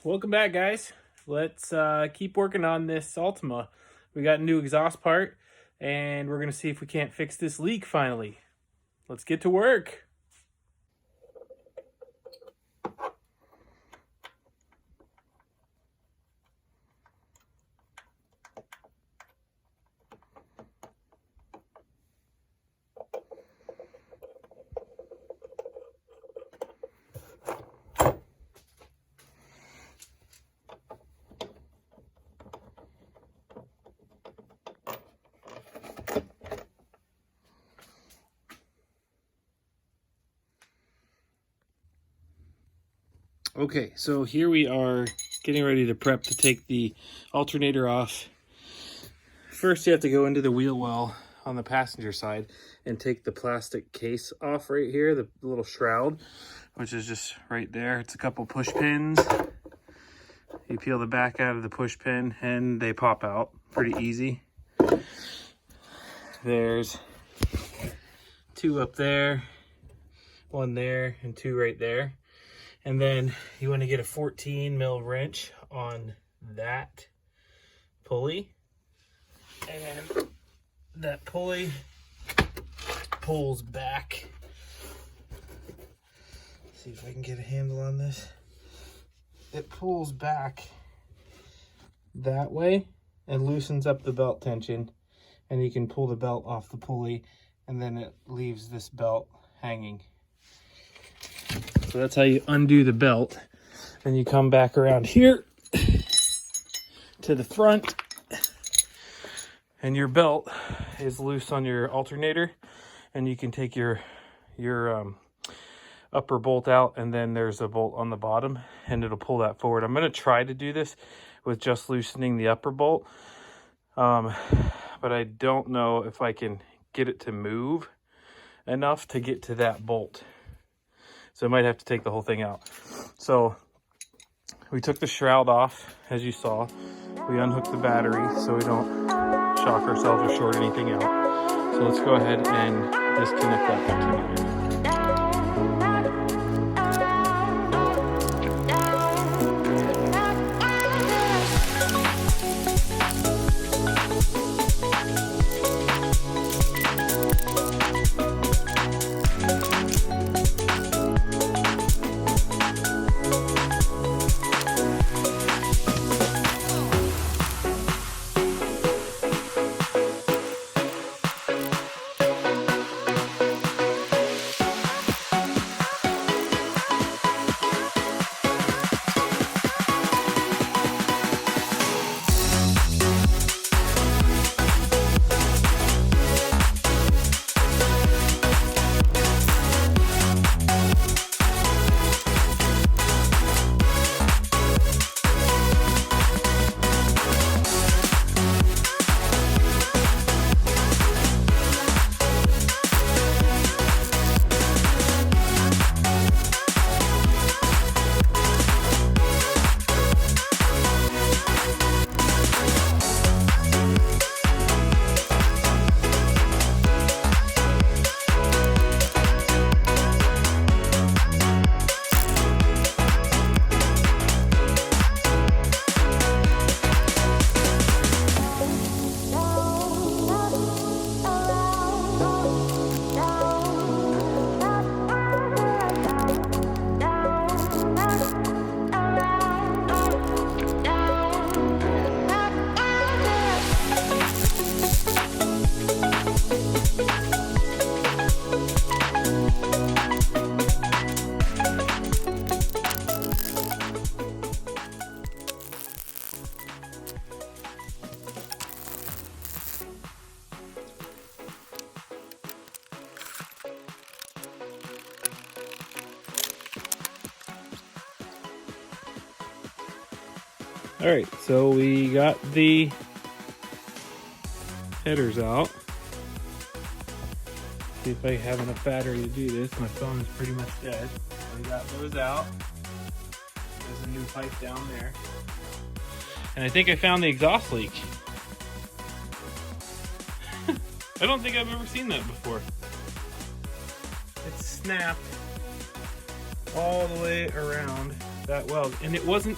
welcome back, guys. Let's keep working on this Altima. We got a new exhaust part, and we're going to see if we can't fix this leak finally. Let's get to work. Okay, so here we are getting ready to prep to take the alternator off. First, you have to go into the wheel well on the passenger side and take the plastic case off right here, the little shroud, which is just right there. It's a couple push pins. You peel the back out of the push pin and they pop out pretty easy. There's two up there, one there, and two right there. And then you want to get a 14 mil wrench on that pulley. And that pulley pulls back. Let's see if I can get a handle on this. It pulls back that way and loosens up the belt tension. And you can pull the belt off the pulley, and then it leaves this belt hanging. So that's how you undo the belt. And you come back around here to the front, and your belt is loose on your alternator, and you can take your upper bolt out, and then there's a bolt on the bottom, and it'll pull that forward. I'm going to try to do this with just loosening the upper bolt, but I don't know if I can get it to move enough to get to that bolt. So I might have to take the whole thing out. So we took the shroud off, as you saw. We unhooked the battery so we don't shock ourselves or short anything out. So let's go ahead and disconnect that alternator. All right, so we got the headers out. See if I have enough battery to do this. My phone is pretty much dead. So we got those out. There's a new pipe down there. And I think I found the exhaust leak. I don't think I've ever seen that before. It's snapped all the way around that weld. And it wasn't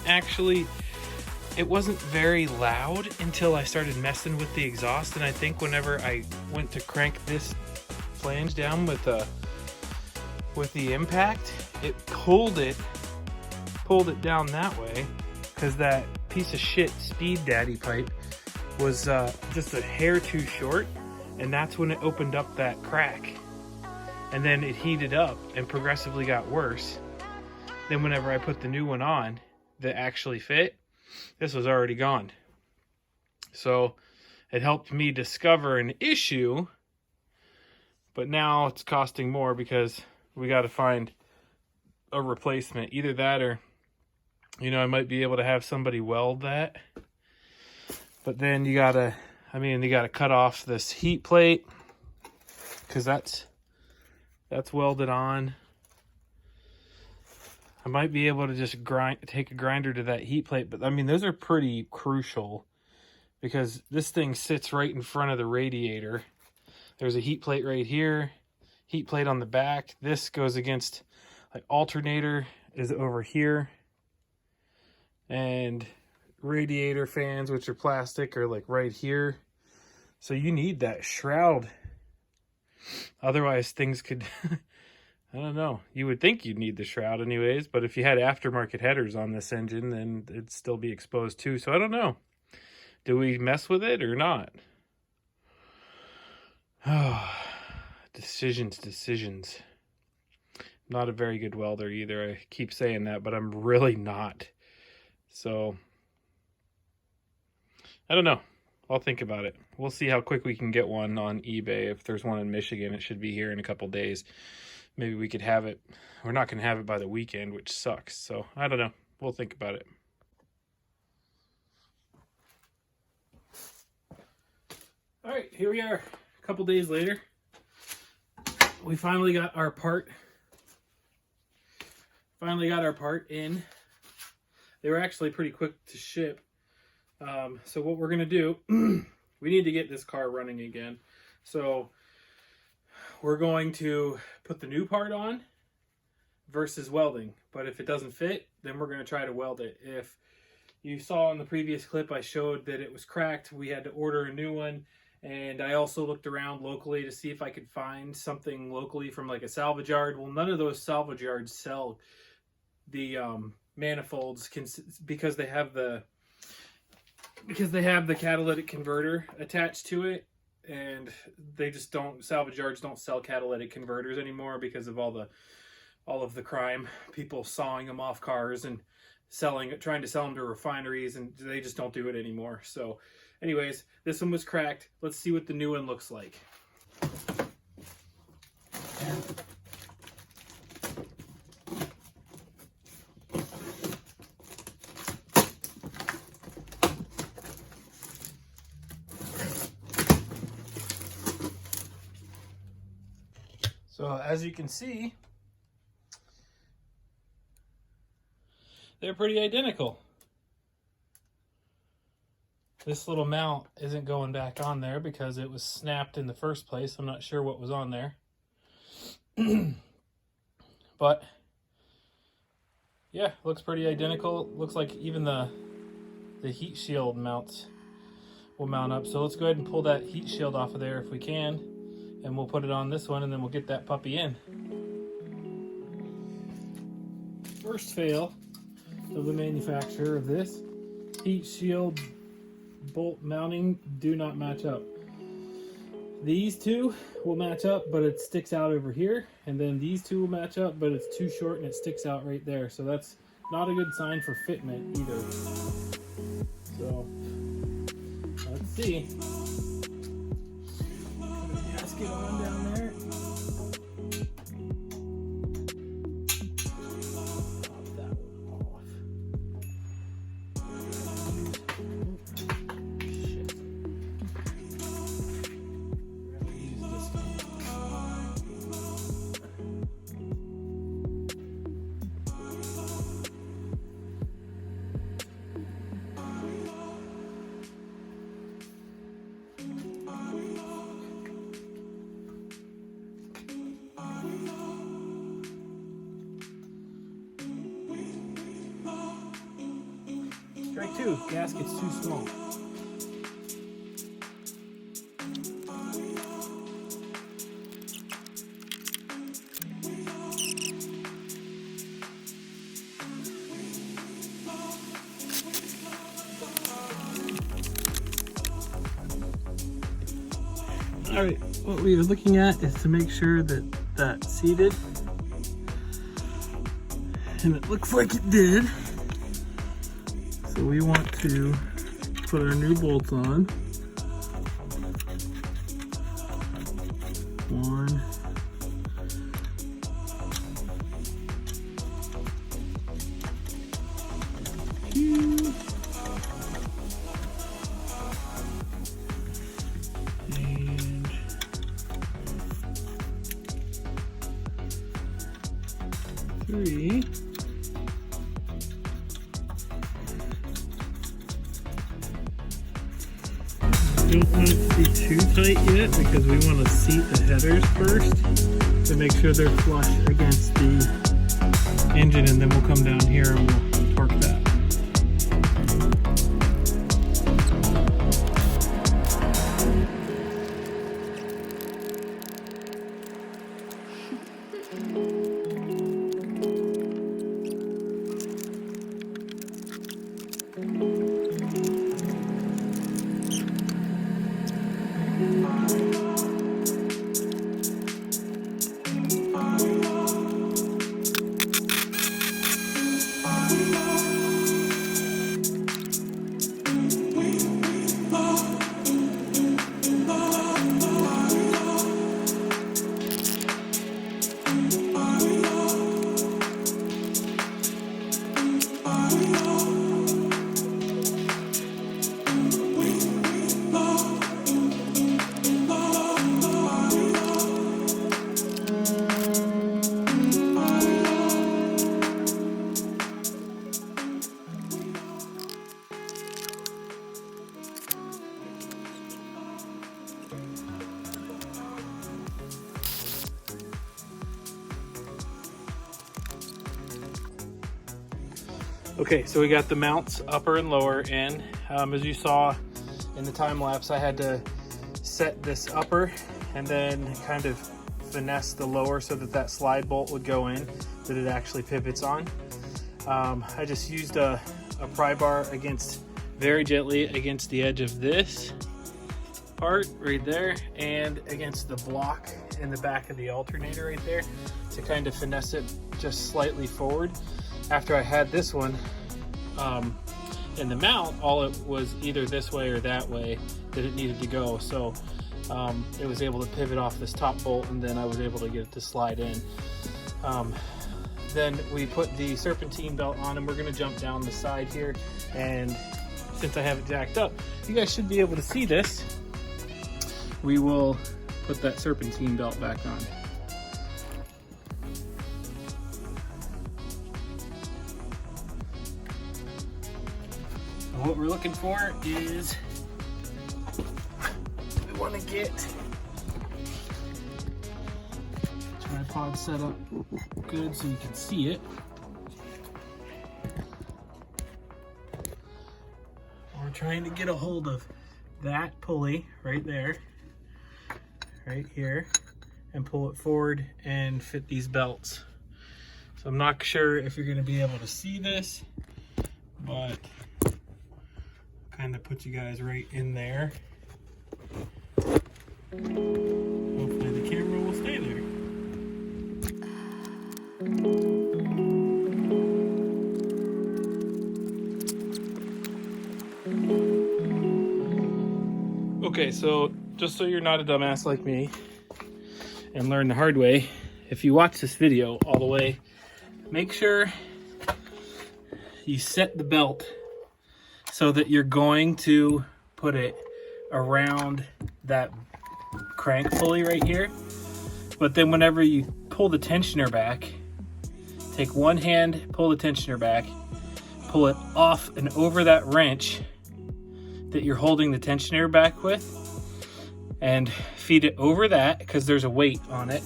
very loud until I started messing with the exhaust. And I think whenever I went to crank this flange down with the impact, it pulled it down that way, because that piece of shit Speed Daddy pipe was just a hair too short, and that's when it opened up that crack. And then it heated up and progressively got worse. Then whenever I put the new one on that actually fit, this was already gone. So it helped me discover an issue, but now it's costing more because we got to find a replacement. Either that or, you know, I might be able to have somebody weld that. But then you gotta cut off this heat plate, because that's welded on. I might be able to just take a grinder to that heat plate, but I mean, those are pretty crucial because this thing sits right in front of the radiator. There's a heat plate right here, heat plate on the back. This goes against, like, alternator is over here, and radiator fans, which are plastic, are like right here. So you need that shroud. Otherwise things could I don't know. You would think you'd need the shroud anyways, but if you had aftermarket headers on this engine, then it'd still be exposed too. So I don't know. Do we mess with it or not? Oh, decisions. Not a very good welder either. I keep saying that, but I'm really not. So I don't know. I'll think about it. We'll see how quick we can get one on eBay. If there's one in Michigan, it should be here in a couple days. Maybe we could have it. We're not going to have it by the weekend, which sucks. So I don't know. We'll think about it. All right, here we are. A couple days later. We finally got our part. In. They were actually pretty quick to ship. So what we're going to do, we need to get this car running again. So we're going to put the new part on versus welding. But if it doesn't fit, then we're going to try to weld it. If you saw in the previous clip, I showed that it was cracked. We had to order a new one. And I also looked around locally to see if I could find something locally from like a salvage yard. Well, none of those salvage yards sell the manifolds because they have the catalytic converter attached to it, and they just don't, salvage yards don't sell catalytic converters anymore because of all of the crime, people sawing them off cars and trying to sell them to refineries, and they just don't do it anymore. So anyways, this one was cracked. Let's see what the new one looks like. So as you can see, they're pretty identical. This little mount isn't going back on there because it was snapped in the first place. I'm not sure what was on there. But yeah, looks pretty identical. Looks like even the heat shield mounts will mount up. So let's go ahead and pull that heat shield off of there if we can. And we'll put it on this one, and then we'll get that puppy in. First fail of the manufacturer of this: heat shield bolt mounting do not match up. These two will match up, but it sticks out over here, and then these two will match up, but it's too short and it sticks out right there. So that's not a good sign for fitment either. So let's see. Get on down there. Pop that one off. Shit. We're gonna use this one. Strike two, gasket's too small. All right, what we are looking at is to make sure that that's seated. And it looks like it did. So we want to put our new bolts on. 1, 2, and 3. Don't want it to be too tight yet because we want to seat the headers first to make sure they're flush against the engine, and then we'll come down here and we'll torque that. Okay, so we got the mounts upper and lower in. As you saw in the time lapse, I had to set this upper and then kind of finesse the lower so that that slide bolt would go in, that it actually pivots on. I just used a pry bar very gently against the edge of this part right there and against the block in the back of the alternator right there to kind of finesse it just slightly forward. After I had this one in the mount, all it was either this way or that way that it needed to go. So it was able to pivot off this top bolt, and then I was able to get it to slide in. Then we put the serpentine belt on, and we're gonna jump down the side here. And since I have it jacked up, you guys should be able to see this. We will put that serpentine belt back on. What we're looking for is we want to get tripod set up good so you can see it. We're trying to get a hold of that pulley right there, right here, and pull it forward and fit these belts. So I'm not sure if you're going to be able to see this, but kind of put you guys right in there. Hopefully the camera will stay there. Okay, so just so you're not a dumbass like me and learn the hard way, if you watch this video all the way, make sure you set the belt so that you're going to put it around that crank pulley right here. But then whenever you pull the tensioner back, take one hand, pull the tensioner back, pull it off and over that wrench that you're holding the tensioner back with, and feed it over that because there's a weight on it.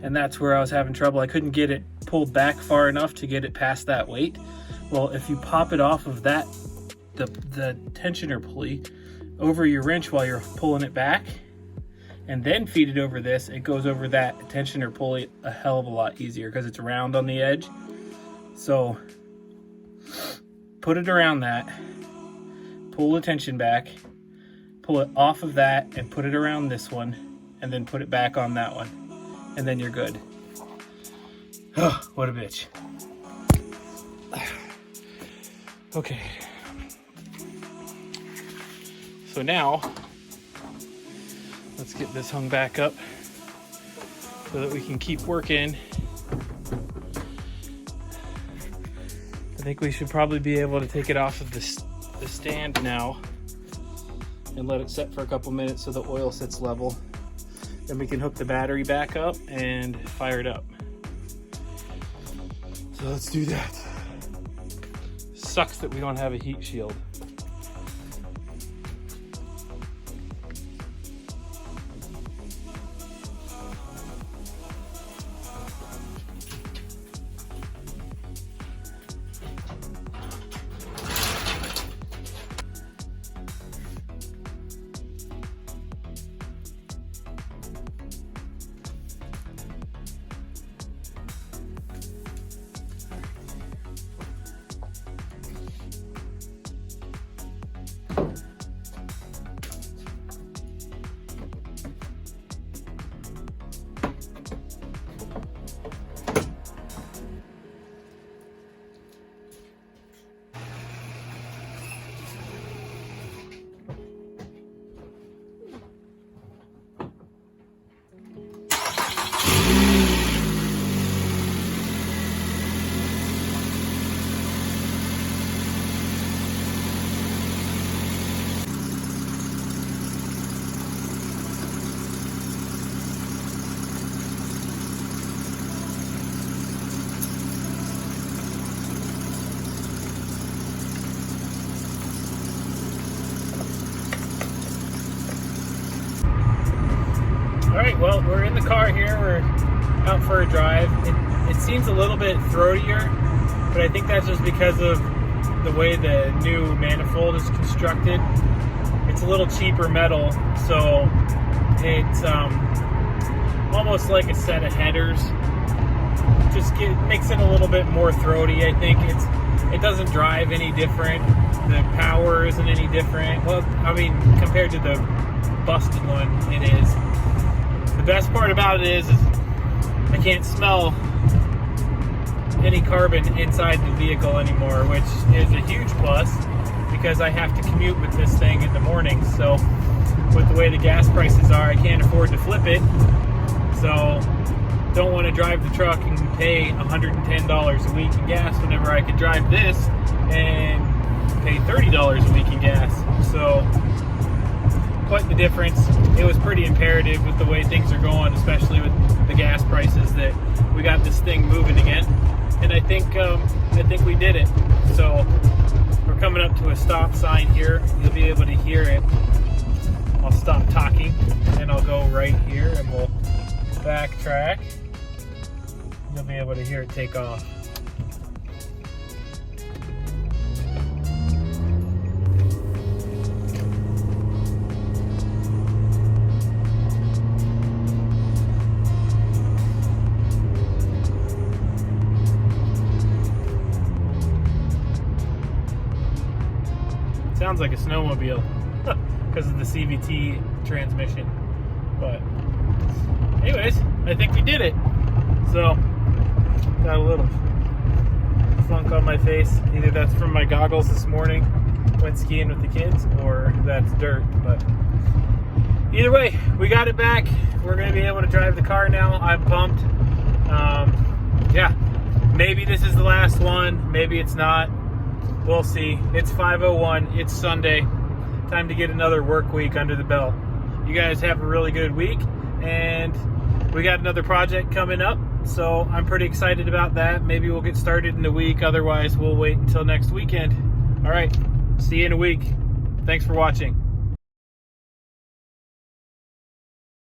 and that's where I was having trouble. I couldn't get it pulled back far enough to get it past that weight. Well, if you pop it off of that, the tensioner pulley over your wrench while you're pulling it back, and then feed it over this, it goes over that tensioner pulley a hell of a lot easier because it's round on the edge. So put it around that, pull the tension back, pull it off of that and put it around this one, and then put it back on that one, and then you're good. Oh, what a bitch. Okay. So now, let's get this hung back up so that we can keep working. I think we should probably be able to take it off of the stand now and let it set for a couple minutes so the oil sits level. Then we can hook the battery back up and fire it up. So let's do that. Sucks that we don't have a heat shield. Alright, well, we're in the car here. We're out for a drive. It seems a little bit throatier, but I think that's just because of the way the new manifold is constructed. It's a little cheaper metal, so it's almost like a set of headers. Just makes it a little bit more throaty. I think it doesn't drive any different. The power isn't any different. Well, I mean, compared to the busted one, it is. The best part about it is I can't smell any carbon inside the vehicle anymore, which is a huge plus because I have to commute with this thing in the morning. So with the way the gas prices are, I can't afford to flip it. So don't want to drive the truck and pay $110 a week in gas whenever I could drive this and pay $30 a week in gas. So quite the difference. It was pretty imperative with the way things are going, especially with the gas prices, that we got this thing moving again. And I think we did it. So we're coming up to a stop sign here. You'll be able to hear it. I'll stop talking and I'll go right here and we'll backtrack. You'll be able to hear it take off. Sounds like a snowmobile because of the CVT transmission. But anyways, I think we did it. So got a little funk on my face. Either that's from my goggles this morning, went skiing with the kids, or that's dirt. But either way, we got it back. We're going to be able to drive the car now. I'm pumped. Yeah, maybe this is the last one. Maybe it's not. We'll see. It's 5:01. It's Sunday. Time to get another work week under the belt. You guys have a really good week, and we got another project coming up, so I'm pretty excited about that. Maybe we'll get started in a week. Otherwise, we'll wait until next weekend. All right. See you in a week. Thanks for watching.